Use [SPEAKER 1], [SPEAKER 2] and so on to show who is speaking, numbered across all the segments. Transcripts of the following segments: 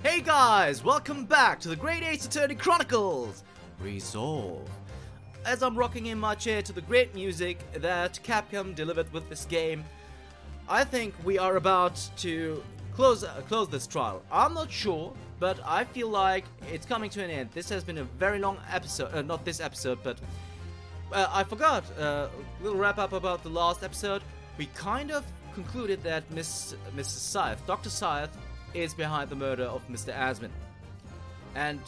[SPEAKER 1] Hey guys, welcome back to the Great Ace Attorney Chronicles! Resolve. As I'm rocking in my chair to the great music that Capcom delivered with this game, I think we are about to close this trial. I'm not sure, but I feel like it's coming to an end. This has been a very long episode, not this episode, but I forgot a little wrap up about the last episode. We kind of concluded that Mrs. Scythe, Dr. Scythe, is behind the murder of Mr. Asman. And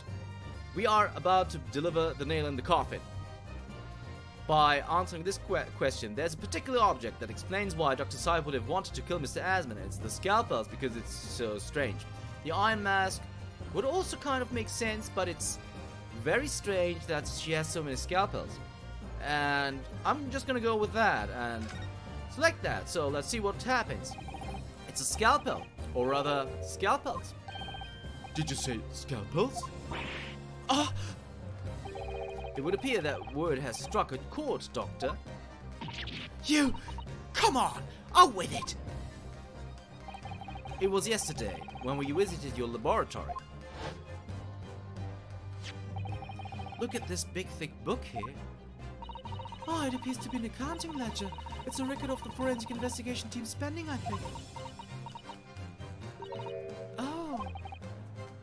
[SPEAKER 1] we are about to deliver the nail in the coffin by answering this question. There's a particular object that explains why Dr. Scythe would have wanted to kill Mr. Asman. It's the scalpels because it's so strange. The iron mask would also kind of make sense, but it's very strange that she has so many scalpels. And I'm just gonna go with that and select that. So let's see what happens. It's a scalpel. Or rather, scalpels. Did you say scalpels? Ah! It would appear that word has struck a chord, Doctor.
[SPEAKER 2] You! Come on! Out with it!
[SPEAKER 1] It was yesterday, when we visited your laboratory. Look at this big thick book here.
[SPEAKER 2] Oh, it appears to be an accounting ledger. It's a record of the forensic investigation team's spending, I think.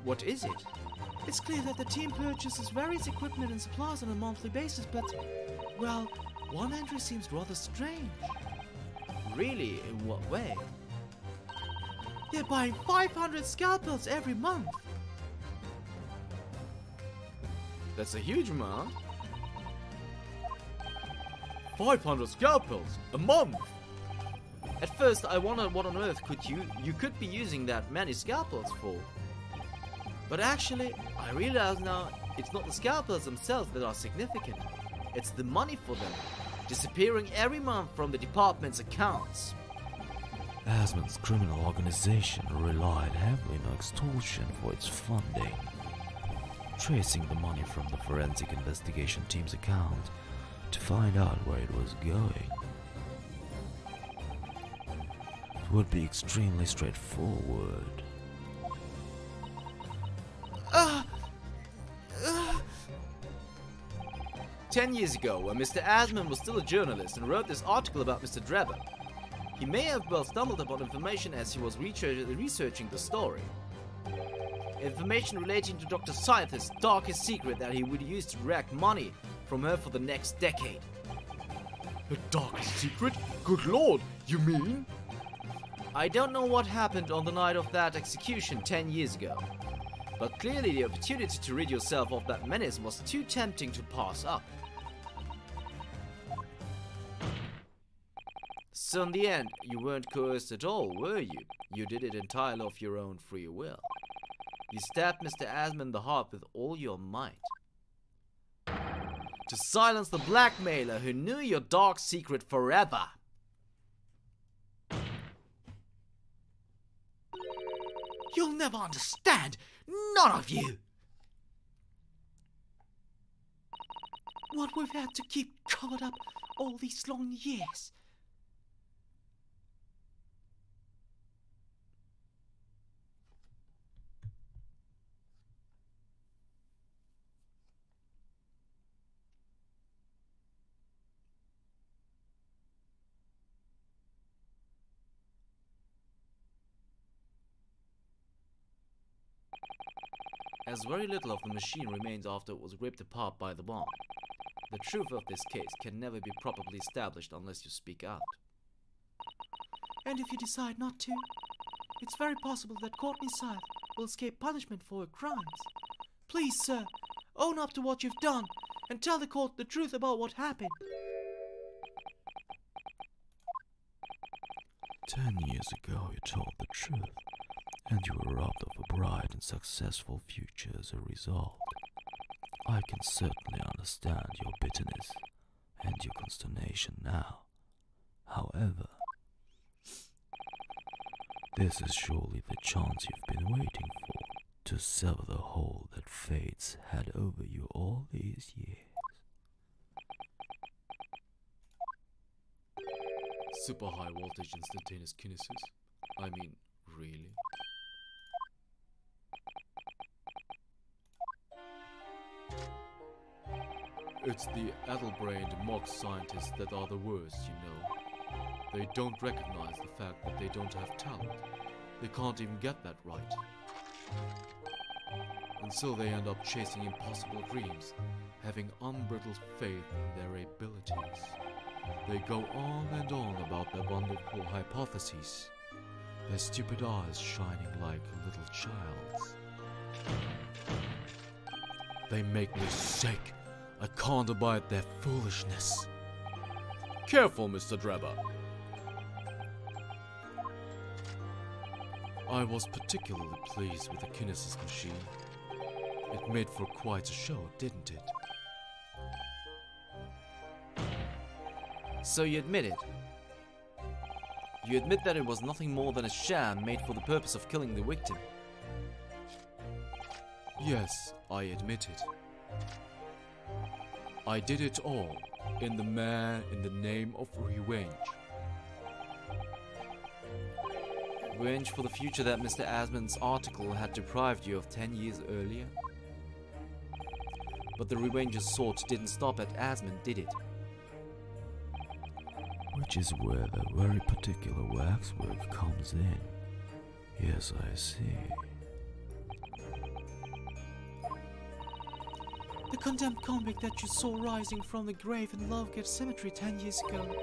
[SPEAKER 1] What is it?
[SPEAKER 2] It's clear that the team purchases various equipment and supplies on a monthly basis, but, well, one entry seems rather strange.
[SPEAKER 1] Really? In what way?
[SPEAKER 2] They're buying 500 scalpels every month.
[SPEAKER 1] That's a huge amount. 500 scalpels a month! At first I wondered what on earth you could be using that many scalpels for. But actually, I realize now it's not the scalpels themselves that are significant. It's the money for them, disappearing every month from the department's accounts.
[SPEAKER 3] Asman's criminal organization relied heavily on extortion for its funding. Tracing the money from the forensic investigation team's account to find out where it was going would be extremely straightforward.
[SPEAKER 1] 10 years ago, when Mr. Asman was still a journalist and wrote this article about Mr. Drebber, he may have well stumbled upon information as he was researching the story. Information relating to Dr. Scythe's darkest secret that he would use to rack money from her for the next decade.
[SPEAKER 2] The darkest secret? Good lord, you mean?
[SPEAKER 1] I don't know what happened on the night of that execution 10 years ago, but clearly the opportunity to rid yourself of that menace was too tempting to pass up. So in the end, you weren't coerced at all, were you? You did it entirely of your own free will. You stabbed Mr. Asman in the heart with all your might. To silence the blackmailer who knew your dark secret forever.
[SPEAKER 2] You'll never understand! None of you! What we've had to keep covered up all these long years.
[SPEAKER 1] As very little of the machine remains after it was ripped apart by the bomb, the truth of this case can never be properly established unless you speak out.
[SPEAKER 2] And if you decide not to, it's very possible that Courtney Scythe will escape punishment for her crimes. Please, sir, own up to what you've done and tell the court the truth about what happened.
[SPEAKER 3] 10 years ago you told the truth, and you were robbed of a bright and successful future as a result. I can certainly understand your bitterness and your consternation now. However, this is surely the chance you've been waiting for, to sever the hold that fate's had over you all these years.
[SPEAKER 1] Super high voltage instantaneous kinesis? I mean, really?
[SPEAKER 3] It's the addle-brained mock scientists that are the worst, you know. They don't recognize the fact that they don't have talent. They can't even get that right. And so they end up chasing impossible dreams, having unbridled faith in their abilities. They go on and on about their wonderful hypotheses, their stupid eyes shining like a little child's. They make me sick. I can't abide their foolishness. Careful, Mr. Drebber. I was particularly pleased with the Kinesis machine. It made for quite a show, didn't it?
[SPEAKER 1] So you admit it? You admit that it was nothing more than a sham made for the purpose of killing the victim?
[SPEAKER 3] Yes, I admit it. I did it all in the name of revenge.
[SPEAKER 1] Revenge for the future that Mr. Asmund's article had deprived you of 10 years earlier? But the revenge you sought didn't stop at Asmund, did it?
[SPEAKER 3] Which is where the very particular waxwork comes in. Yes, I see.
[SPEAKER 2] The condemned convict that you saw rising from the grave in Lovegate Cemetery 10 years ago.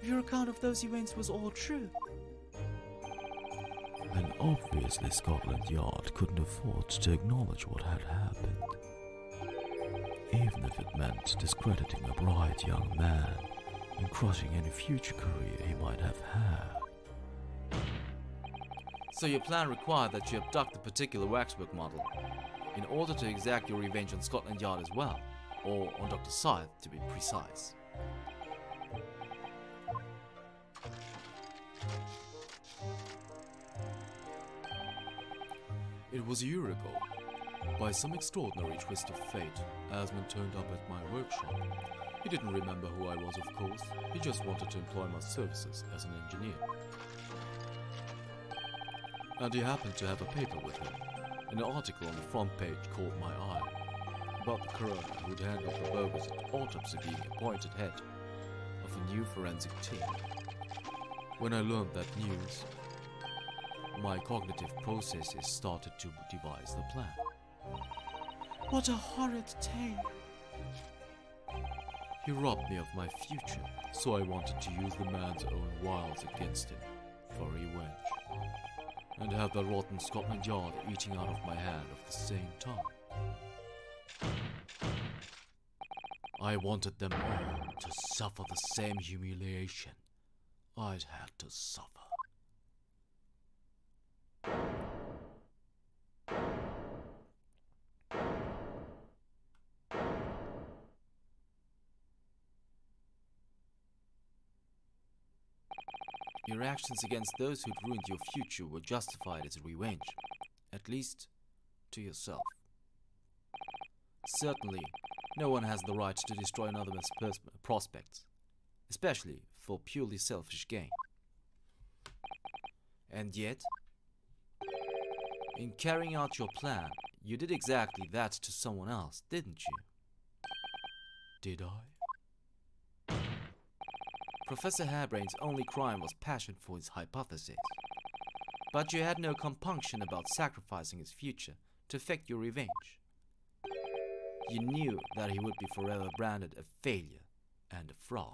[SPEAKER 2] Your account of those events was all true.
[SPEAKER 3] Then obviously Scotland Yard couldn't afford to acknowledge what had happened. Even if it meant discrediting a bright young man and crushing any future career he might have had.
[SPEAKER 1] So your plan required that you abduct the particular waxwork model in order to exact your revenge on Scotland Yard as well, or on Dr. Scythe to be precise.
[SPEAKER 3] It was a year ago. By some extraordinary twist of fate, Asmund turned up at my workshop. He didn't remember who I was, of course. He just wanted to employ my services as an engineer. And he happened to have a paper with him. An article on the front page caught my eye, about the coroner who'd handled the bogus autopsy being appointed head of a new forensic team. When I learned that news, my cognitive processes started to devise the plan.
[SPEAKER 2] What a horrid tale.
[SPEAKER 3] He robbed me of my future, so I wanted to use the man's own wiles against him for revenge. And have the rotten Scotland Yard eating out of my hand at the same time. I wanted them all to suffer the same humiliation I'd had to suffer.
[SPEAKER 1] Your actions against those who'd ruined your future were justified as revenge, at least to yourself. Certainly, no one has the right to destroy another man's prospects, especially for purely selfish gain. And yet, in carrying out your plan, you did exactly that to someone else, didn't you?
[SPEAKER 3] Did I?
[SPEAKER 1] Professor Harebrain's only crime was passion for his hypothesis. But you had no compunction about sacrificing his future to effect your revenge. You knew that he would be forever branded a failure and a fraud.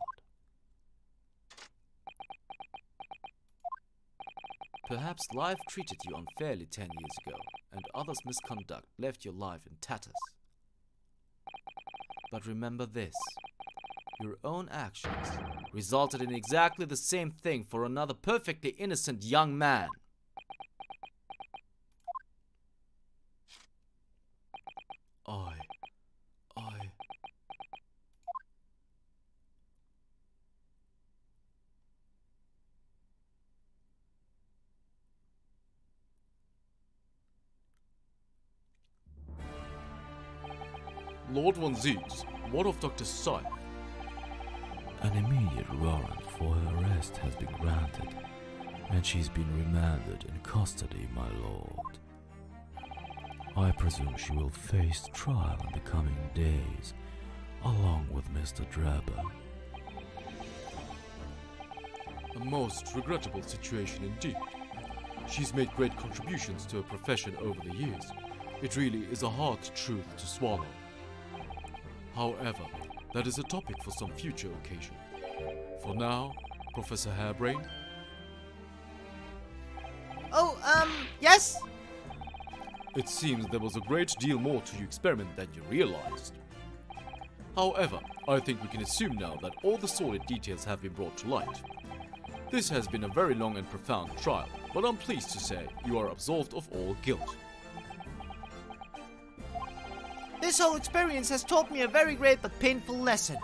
[SPEAKER 1] Perhaps life treated you unfairly 10 years ago, and others' misconduct left your life in tatters. But remember this. Your own actions resulted in exactly the same thing for another perfectly innocent young man.
[SPEAKER 3] Lord Von Zietz, what of Dr. Scythe?
[SPEAKER 4] An immediate warrant for her arrest has been granted, and she's been remanded in custody, my lord. I presume she will face trial in the coming days,
[SPEAKER 3] along with Mr. Drebber.
[SPEAKER 5] A most regrettable situation indeed. She's made great contributions to her profession over the years. It really is a hard truth to swallow. However, that is a topic for some future occasion. For now, Professor Hairbrain.
[SPEAKER 2] Oh, yes?
[SPEAKER 5] It seems there was a great deal more to your experiment than you realized. However, I think we can assume now that all the sordid details have been brought to light. This has been a very long and profound trial, but I'm pleased to say you are absolved of all guilt.
[SPEAKER 2] This whole experience has taught me a very great but painful lesson.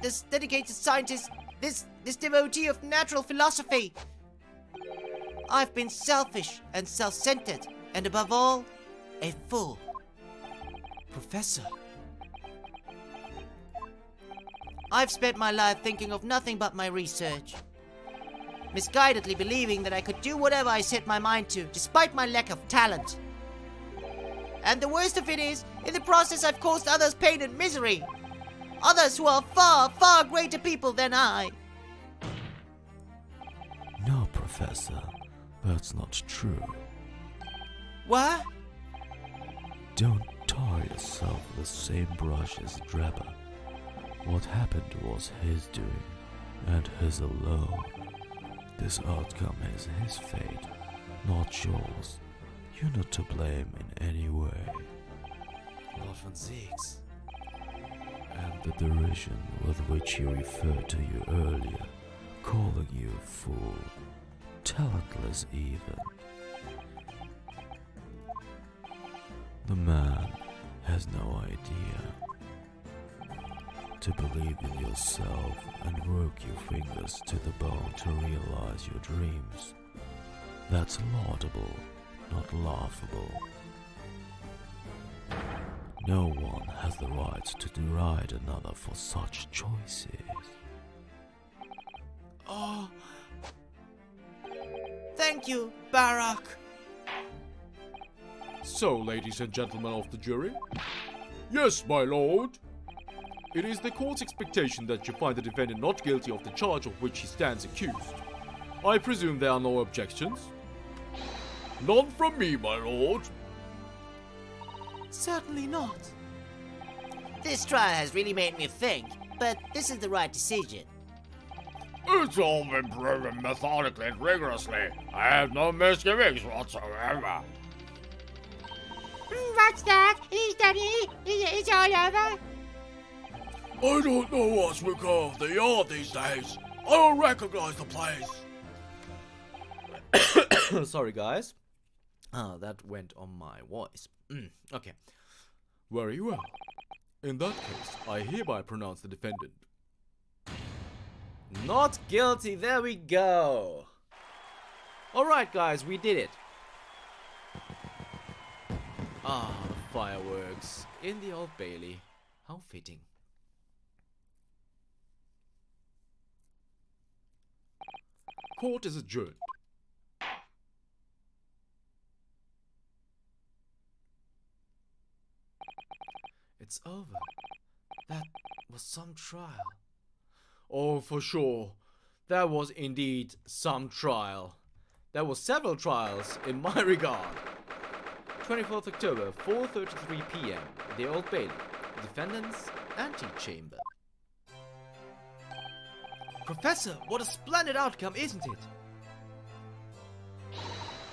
[SPEAKER 2] This dedicated scientist, this devotee of natural philosophy. I've been selfish and self-centered, and above all, a fool. Professor. I've spent my life thinking of nothing but my research, misguidedly believing that I could do whatever I set my mind to, despite my lack of talent. And the worst of it is, in the process I've caused others pain and misery. Others who are far, far greater people than I.
[SPEAKER 3] No, Professor, that's not true.
[SPEAKER 2] What?
[SPEAKER 3] Don't tar yourself with the same brush as Drebber. What happened was his doing, and his alone. This outcome is his fate, not yours. You're not to blame in any way.
[SPEAKER 1] Lord von Zix.
[SPEAKER 3] And the derision with which he referred to you earlier, calling you a fool, talentless even. The man has no idea. To believe in yourself and work your fingers to the bone to realize your dreams. That's laudable, not laughable. No one has the right to deride another for such choices.
[SPEAKER 2] Oh. Thank you, Barak.
[SPEAKER 5] So, ladies and gentlemen of the jury. Yes, my lord. It is the court's expectation that you find the defendant not guilty of the charge of which he stands accused. I presume there are no objections? None from me, my lord.
[SPEAKER 2] Certainly not.
[SPEAKER 6] This trial has really made me think, but this is the right decision.
[SPEAKER 7] It's all been proven methodically and rigorously. I have no misgivings whatsoever.
[SPEAKER 6] What's that? It's all over?
[SPEAKER 7] I don't know what's become of the yard these days. I don't recognize the place.
[SPEAKER 1] Sorry, guys. That went on my voice. Okay.
[SPEAKER 5] Very well. In that case, I hereby pronounce the defendant
[SPEAKER 1] not guilty. There we go. Alright, guys, we did it. Ah, fireworks in the Old Bailey. How fitting.
[SPEAKER 5] Court is adjourned.
[SPEAKER 1] It's over. That was some trial.
[SPEAKER 5] Oh, for sure. There was indeed some trial.
[SPEAKER 1] There were several trials in my regard. 24th October, 4:33 p.m. The Old Bailey. Defendant's antechamber. Professor, what a splendid outcome, isn't it?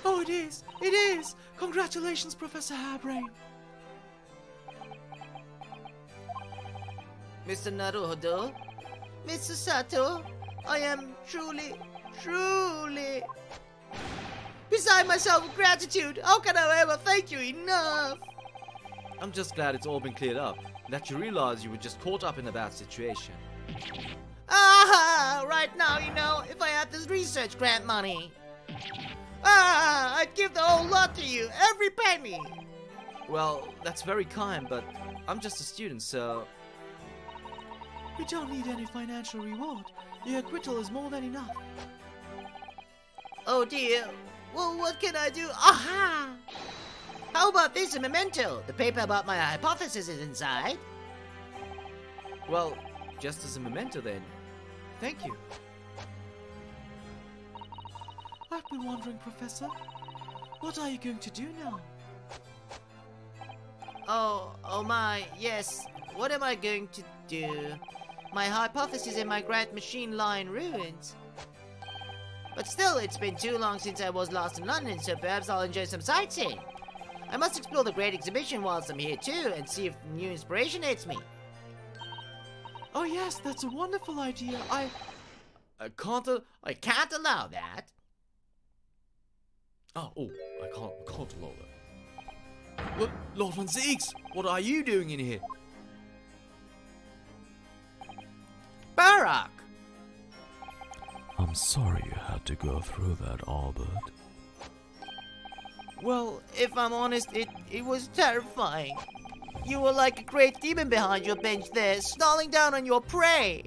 [SPEAKER 2] Oh, it is! It is! Congratulations, Professor Hairbrain.
[SPEAKER 6] Mr. Naruhodo? Mr. Sato? I am truly beside myself with gratitude. How can I ever thank you enough?
[SPEAKER 1] I'm just glad it's all been cleared up. That you realize you were just caught up in a bad situation.
[SPEAKER 6] Right now, if I had this research grant money. I'd give the whole lot to you, every penny.
[SPEAKER 1] Well, that's very kind, but I'm just a student, so...
[SPEAKER 2] We don't need any financial reward. The acquittal is more than enough.
[SPEAKER 6] Oh dear. Well, what can I do? Aha! How about this, a memento? The paper about my hypothesis is inside.
[SPEAKER 1] Well, just as a memento then. Thank you.
[SPEAKER 2] I've been wondering, Professor, what are you going to do now?
[SPEAKER 6] Oh my, yes. What am I going to do? My hypothesis and my grand machine lie in ruins. But still, it's been too long since I was last in London, so perhaps I'll enjoy some sightseeing. I must explore the great exhibition whilst I'm here too, and see if new inspiration hits me.
[SPEAKER 2] Oh yes, that's a wonderful idea. I
[SPEAKER 6] can't allow that.
[SPEAKER 1] I can't allow that. Look, Lord Van Zeeks, what are you doing in here?
[SPEAKER 6] Barak!
[SPEAKER 3] I'm sorry you had to go through that, Albert.
[SPEAKER 6] Well, if I'm honest, it was terrifying. You were like a great demon behind your bench there, snarling down on your prey.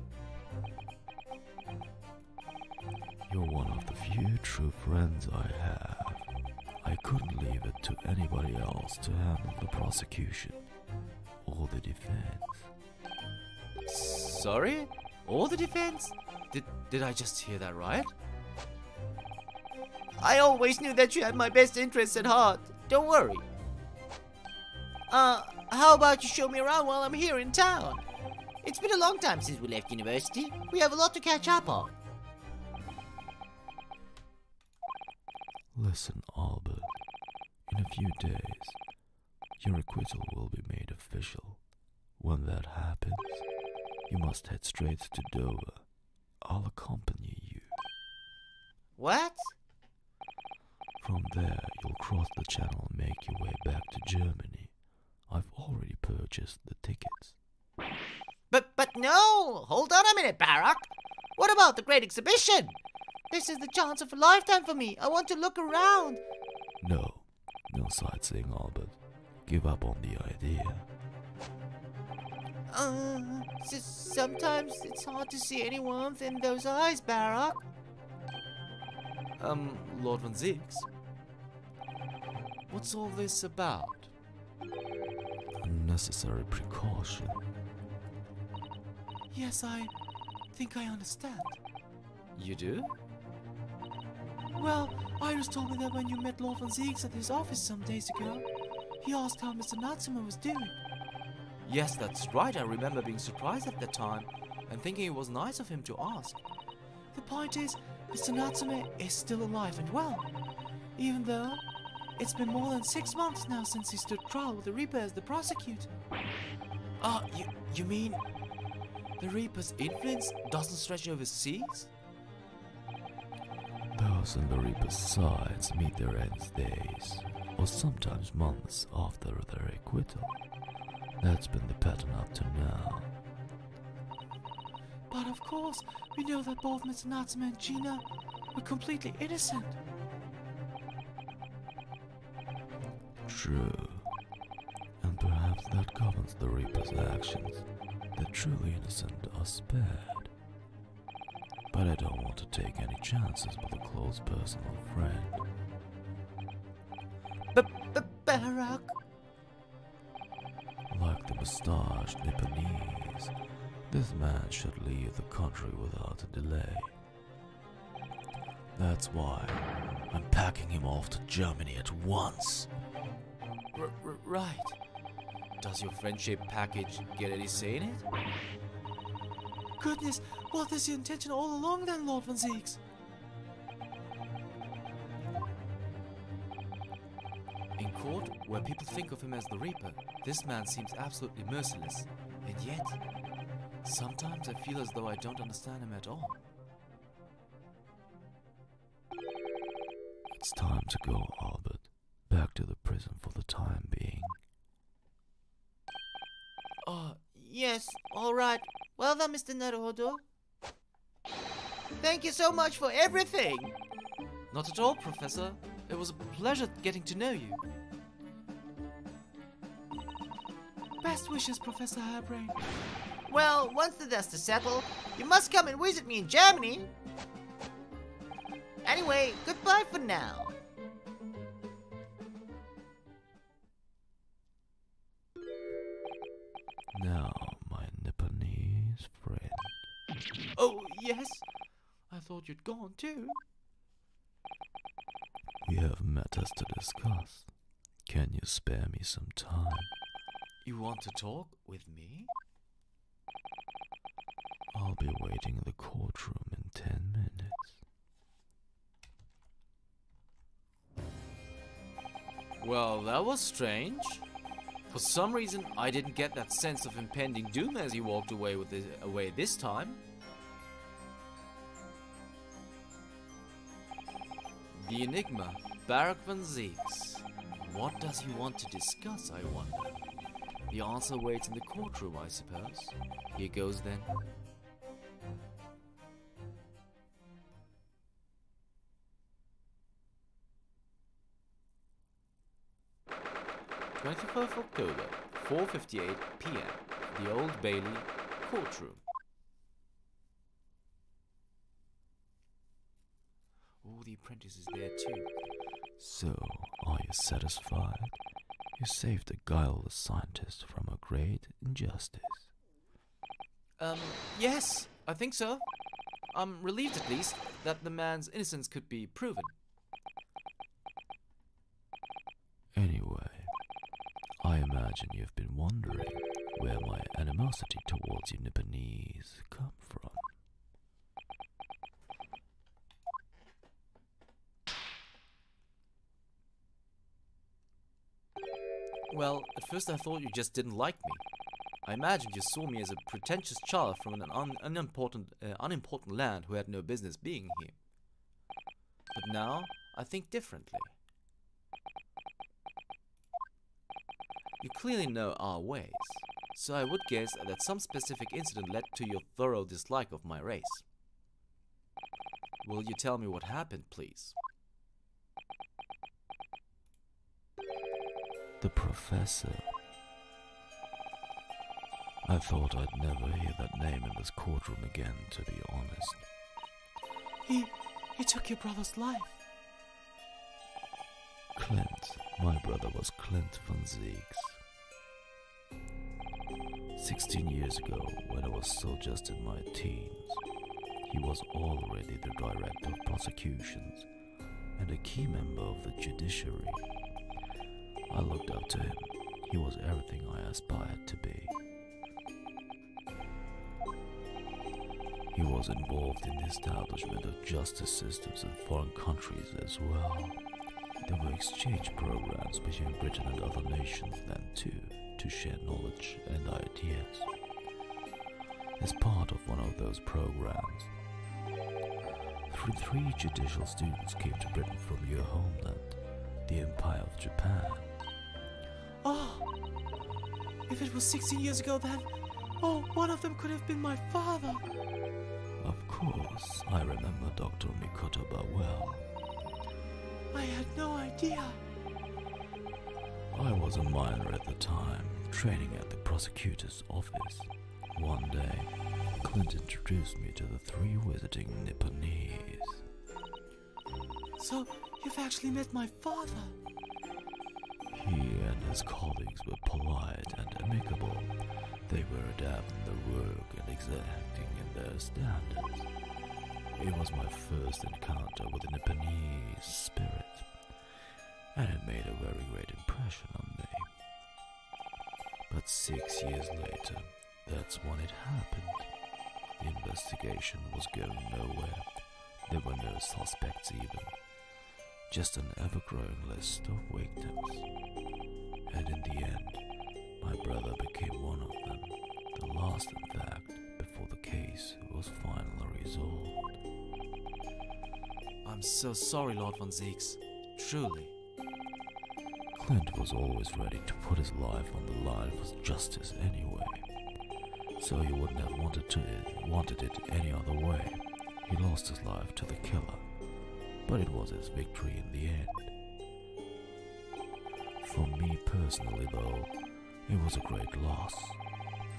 [SPEAKER 3] You're one of the few true friends I have. I couldn't leave it to anybody else to handle the prosecution or the defense.
[SPEAKER 1] Sorry? Or the defense? Did I just hear that right?
[SPEAKER 6] I always knew that you had my best interests at heart. Don't worry. How about you show me around while I'm here in town? It's been a long time since we left university. We have a lot to catch up on.
[SPEAKER 3] Listen, Albert. In a few days, your acquittal will be made official. When that happens, you must head straight to Dover. I'll accompany you.
[SPEAKER 6] What?
[SPEAKER 3] From there, you'll cross the channel and make your way back to Germany. I've already purchased the tickets.
[SPEAKER 6] But no! Hold on a minute, Barak! What about the great exhibition? This is the chance of a lifetime for me. I want to look around.
[SPEAKER 3] No sightseeing, Albert. Give up on the idea.
[SPEAKER 6] Sometimes it's hard to see any warmth in those eyes, Barak.
[SPEAKER 1] Lord Van Zeeks? What's all this about?
[SPEAKER 3] Unnecessary precaution.
[SPEAKER 2] Yes, I think I understand.
[SPEAKER 1] You do?
[SPEAKER 2] Well, Iris told me that when you met Lord Van Zeeks at his office some days ago, he asked how Mr. Natsume was doing.
[SPEAKER 1] Yes, that's right. I remember being surprised at that time and thinking it was nice of him to ask.
[SPEAKER 2] The point is, Mr. Natsume is still alive and well, even though it's been more than 6 months now since he stood trial with the Reaper as the prosecutor.
[SPEAKER 1] You mean the Reaper's influence doesn't stretch overseas?
[SPEAKER 3] Those on the Reaper's sides meet their ends days, or sometimes months after their acquittal. That's been the pattern up to now.
[SPEAKER 2] But of course, we know that both Mr. Natsume and Gina were completely innocent.
[SPEAKER 3] True. And perhaps that governs the Reaper's actions. The truly innocent are spared. But I don't want to take any chances with a close personal friend.
[SPEAKER 6] Barak.
[SPEAKER 3] Like the mustached Nipponese, this man should leave the country without a delay. That's why I'm packing him off to Germany at once.
[SPEAKER 1] Right. Does your friendship package get any say in it?
[SPEAKER 2] Goodness, what is your intention all along then, Lord Van Zeeks?
[SPEAKER 1] In court, where people think of him as the Reaper, this man seems absolutely merciless. And yet, sometimes I feel as though I don't understand him at all.
[SPEAKER 3] It's time to go, Albert. Back to the prison for the time being.
[SPEAKER 6] Yes, alright. Well then, Mr. Naruhodo. Thank you so much for everything.
[SPEAKER 1] Not at all, Professor. It was a pleasure getting to know you.
[SPEAKER 2] Best wishes, Professor Hairbrain.
[SPEAKER 6] Well, once the dust is settled, you must come and visit me in Germany. Anyway, goodbye for now.
[SPEAKER 2] Oh, yes? I thought you'd gone too.
[SPEAKER 3] We have matters to discuss. Can you spare me some time?
[SPEAKER 1] You want to talk with me?
[SPEAKER 3] I'll be waiting in the courtroom in 10 minutes.
[SPEAKER 1] Well, that was strange. For some reason, I didn't get that sense of impending doom as he walked away this time. The enigma, Barak van Zeeks. What does he want to discuss, I wonder? The answer waits in the courtroom, I suppose. Here goes then. "24th October, 4:58 p.m. The Old Bailey courtroom." Oh, the apprentice is there too.
[SPEAKER 3] So, are you satisfied? You saved a guileless scientist from a great injustice.
[SPEAKER 1] Yes, I think so. I'm relieved at least that the man's innocence could be proven.
[SPEAKER 3] Anyway, I imagine you've been wondering where my animosity towards you Nipponese come from.
[SPEAKER 1] Well, at first I thought you just didn't like me. I imagined you saw me as a pretentious child from an unimportant land who had no business being here. But now, I think differently. You clearly know our ways, so I would guess that some specific incident led to your thorough dislike of my race. Will you tell me what happened, please?
[SPEAKER 3] The professor. I thought I'd never hear that name in this courtroom again, to be honest.
[SPEAKER 2] He took your brother's life.
[SPEAKER 3] Clint. My brother was Clint van Zeeks. 16 years ago, when I was still just in my teens, he was already the director of prosecutions and a key member of the judiciary. I looked up to him. He was everything I aspired to be. He was involved in the establishment of justice systems in foreign countries as well. There were exchange programs between Britain and other nations then too, to share knowledge and ideas. As part of one of those programs, three judicial students came to Britain from your homeland, the Empire of Japan.
[SPEAKER 2] Oh, if it was 16 years ago then, one of them could have been my father.
[SPEAKER 3] Of course, I remember Dr. Mikotoba well.
[SPEAKER 2] I had no idea.
[SPEAKER 3] I was a minor at the time, training at the prosecutor's office. One day, Clint introduced me to the three visiting Nipponese.
[SPEAKER 2] So, you've actually met my father?
[SPEAKER 3] He and his colleagues were polite and amicable. They were adept in their work and exacting in their standards. It was my first encounter with the Nipponese spirit, and it made a very great impression on me. But 6 years later, that's when it happened. The investigation was going nowhere. There were no suspects even. Just an ever-growing list of victims. And in the end, my brother became one of them. The last, in fact, before the case was finally resolved.
[SPEAKER 1] I'm so sorry, Lord van Zeeks. Truly.
[SPEAKER 3] Clint was always ready to put his life on the line for justice anyway. So he wouldn't have wanted it any other way. He lost his life to the killer. But it was his victory in the end. For me personally, though, it was a great loss.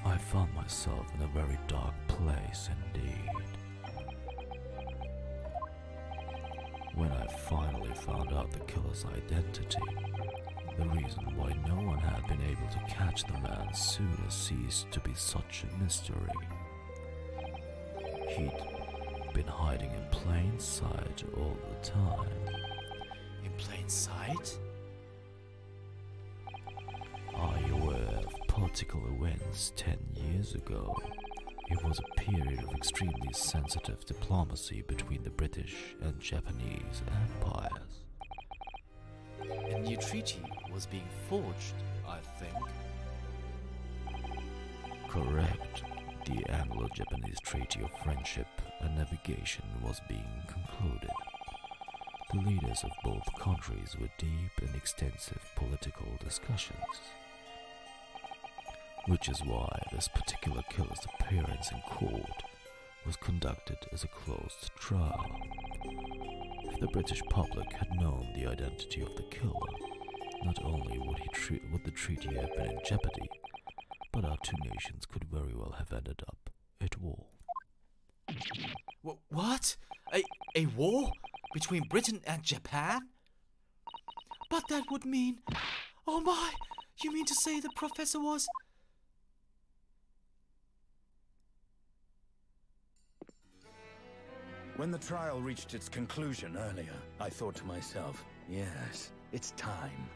[SPEAKER 3] I found myself in a very dark place indeed. When I finally found out the killer's identity, the reason why no one had been able to catch the man sooner ceased to be such a mystery.
[SPEAKER 4] he'd been hiding in plain sight all the time.
[SPEAKER 1] In plain sight?
[SPEAKER 4] Are you aware of political events 10 years ago? It was a period of extremely sensitive diplomacy between the British and Japanese empires.
[SPEAKER 1] A new treaty was being forged, I think.
[SPEAKER 4] Correct. The Anglo-Japanese Treaty of Friendship and Navigation was being concluded. The leaders of both countries were deep and extensive political discussions. Which is why this particular killer's appearance in court was conducted as a closed trial. If the British public had known the identity of the killer, not only would the treaty have been in jeopardy, but our two nations could very well have ended up at war.
[SPEAKER 1] What? A war? Between Britain and Japan?
[SPEAKER 2] But that would mean... Oh my! You mean to say the professor was...
[SPEAKER 8] When the trial reached its conclusion earlier, I thought to myself, yes, it's time.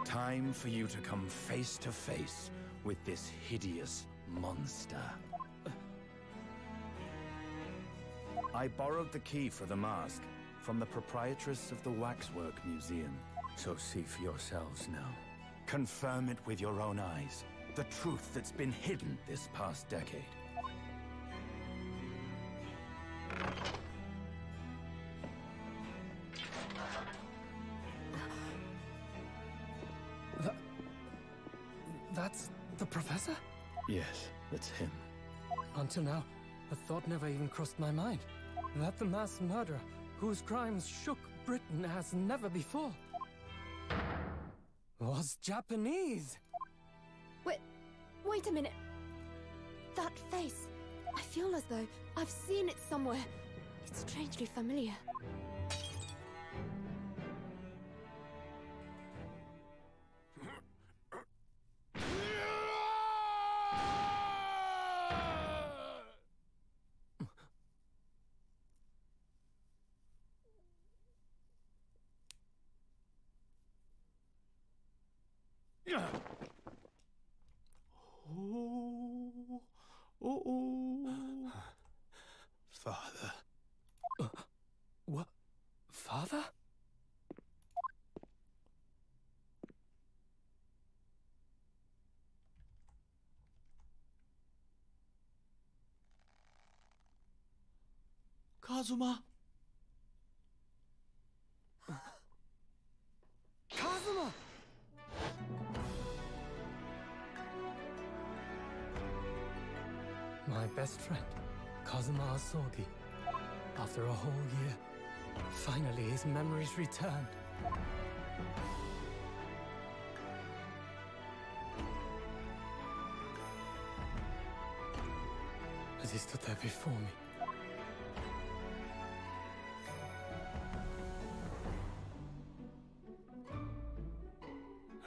[SPEAKER 8] Time for you to come face to face with this hideous monster. I borrowed the key for the mask from the proprietress of the Waxwork Museum. So see for yourselves now. Confirm it with your own eyes. The truth that's been hidden this past decade.
[SPEAKER 9] That's the professor?
[SPEAKER 8] Yes, that's him.
[SPEAKER 9] Until now, a thought never even crossed my mind. That the mass murderer, whose crimes shook Britain as never before, was Japanese.
[SPEAKER 10] Wait a minute. That face. I feel as though I've seen it somewhere. It's strangely familiar.
[SPEAKER 9] Father. What? Father?
[SPEAKER 2] Kazuma!
[SPEAKER 9] Kazuma! My best friend, Kazuma Asogi. After a whole year, finally his memories returned. As he stood there before me,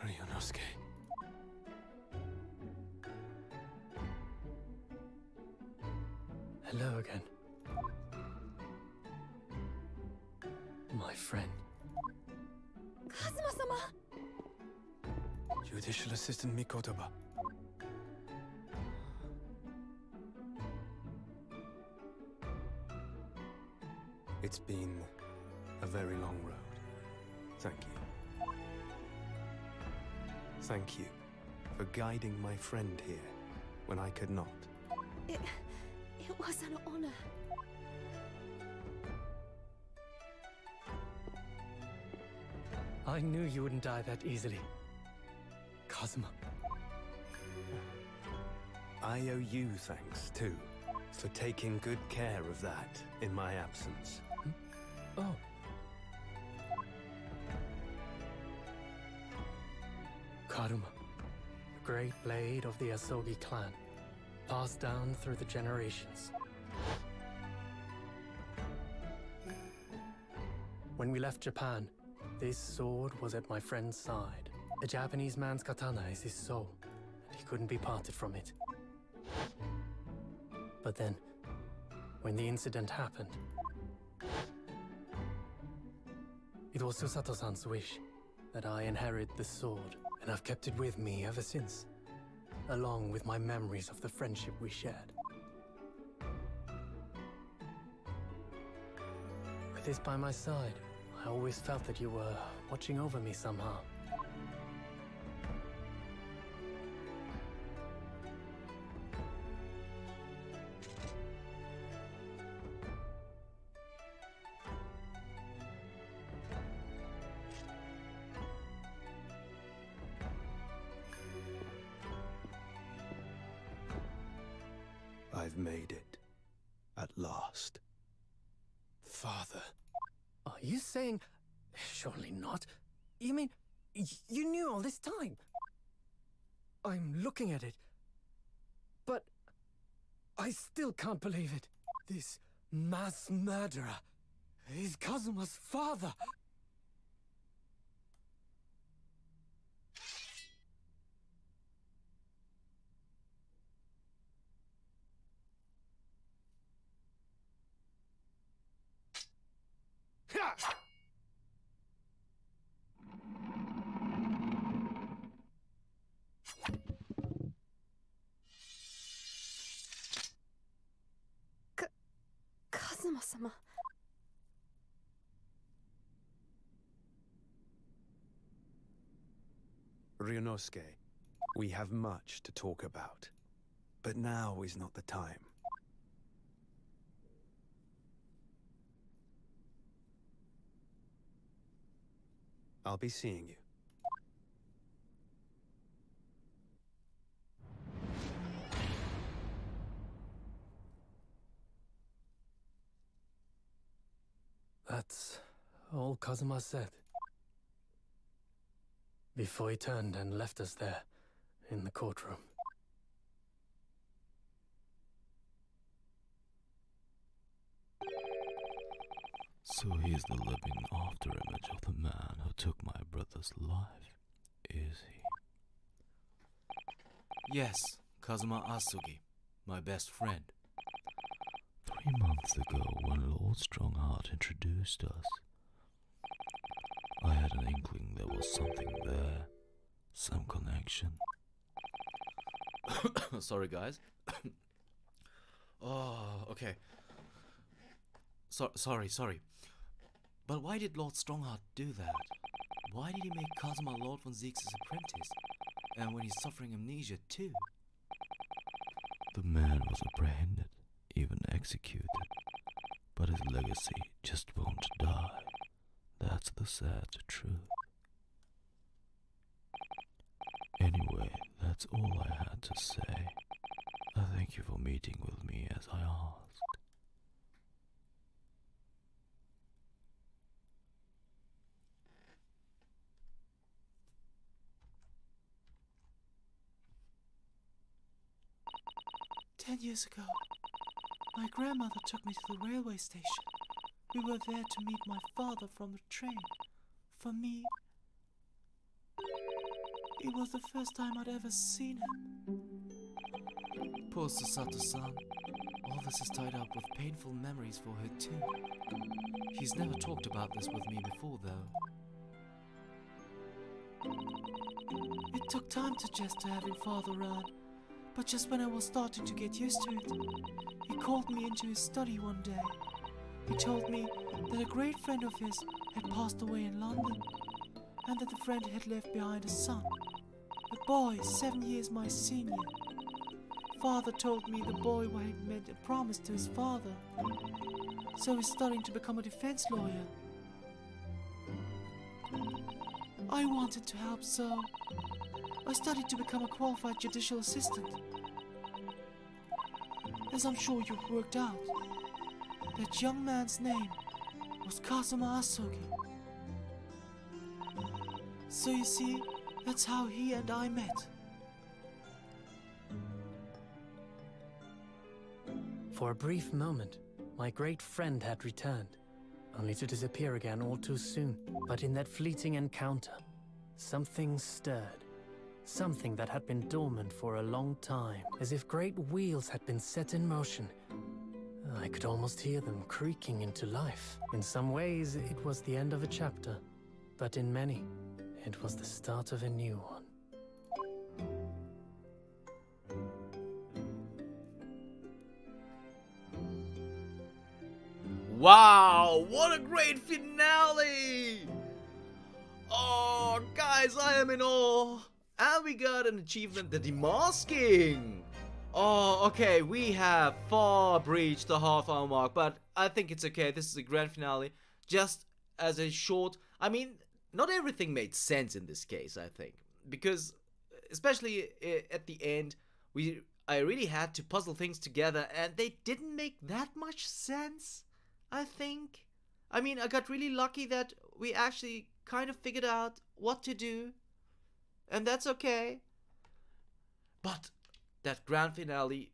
[SPEAKER 9] Ryunosuke. Hello again. My friend.
[SPEAKER 10] Kazuma-sama!
[SPEAKER 9] Judicial Assistant Mikotoba. It's been a very long road. Thank you. Thank you for guiding my friend here when I could not.
[SPEAKER 10] It was an honor.
[SPEAKER 9] I knew you wouldn't die that easily, Kazuma. I owe you thanks, too, for taking good care of that in my absence. Oh. Karuma, the great blade of the Asogi clan, passed down through the generations. When we left Japan, this sword was at my friend's side. A Japanese man's katana is his soul, and he couldn't be parted from it. But then, when the incident happened, it was Susato-san's wish that I inherit the sword, and I've kept it with me ever since, along with my memories of the friendship we shared. With this by my side, I always felt that you were watching over me somehow.
[SPEAKER 11] I've made it. At last.
[SPEAKER 9] Father. Are you saying... Surely not. You mean, you knew all this time? I'm looking at it. But... I still can't believe it. This mass murderer is Kazuma's father.
[SPEAKER 10] Kazuma-sama.
[SPEAKER 11] Ryunosuke, we have much to talk about. But now is not the time. I'll be seeing you.
[SPEAKER 9] That's all Kazuma said. Before he turned and left us there, in the courtroom.
[SPEAKER 4] So he's the living afterimage of the man who took my brother's life, is he?
[SPEAKER 1] Yes, Kazuma Asugi, my best friend.
[SPEAKER 4] 3 months ago, when Lord Strongheart introduced us, I had an inkling there was something there, some connection.
[SPEAKER 1] Sorry, guys. Oh, okay. Sorry. But why did Lord Strongheart do that? Why did he make Kazuma Lord von Zeke's apprentice? And when he's suffering amnesia too?
[SPEAKER 4] The man was apprehended, even executed. But his legacy just won't die. That's the sad truth. Anyway, that's all I had to say. I thank you for meeting with me as I asked.
[SPEAKER 2] "10 years ago, my grandmother took me to the railway station. We were there to meet my father from the train. For me, it was the first time I'd ever seen him."
[SPEAKER 1] Poor Susato-san. All this is tied up with painful memories for her too. She's never talked about this with me before though.
[SPEAKER 2] It took time to adjust to having father around, but just when I was starting to get used to it, he called me into his study one day. He told me that a great friend of his had passed away in London, and that the friend had left behind a son, a boy 7 years my senior. Father told me the boy had made a promise to his father, so he's studying to become a defense lawyer. I wanted to help, so I studied to become a qualified judicial assistant. As I'm sure you've worked out, that young man's name was Kazuma Asugi. So you see, that's how he and I met.
[SPEAKER 9] For a brief moment, my great friend had returned, only to disappear again all too soon. But in that fleeting encounter, something stirred. Something that had been dormant for a long time, as if great wheels had been set in motion. I could almost hear them creaking into life. In some ways, it was the end of a chapter, but in many, it was the start of a new one.
[SPEAKER 1] Wow, what a great finale! Oh, guys, I am in awe. And we got an achievement, the demasking. Oh, okay, we have far breached the half-hour mark, but I think it's okay. This is a grand finale. Just as a short, I mean, not everything made sense in this case, I think. Because, especially at the end, I really had to puzzle things together, and they didn't make that much sense, I think. I mean, I got really lucky that we actually kind of figured out what to do, and that's okay. But that grand finale,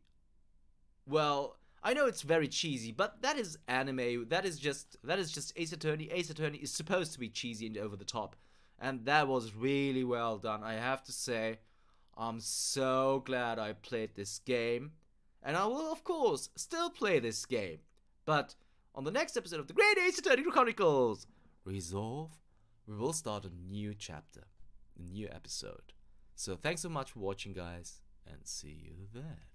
[SPEAKER 1] well, I know it's very cheesy, but that is anime. That is just Ace Attorney. Ace Attorney is supposed to be cheesy and over the top, and that was really well done. I have to say, I'm so glad I played this game, and I will of course still play this game. But on the next episode of the Great Ace Attorney Chronicles Resolve, we will start a new chapter, a new episode. So thanks so much for watching, guys, and see you then.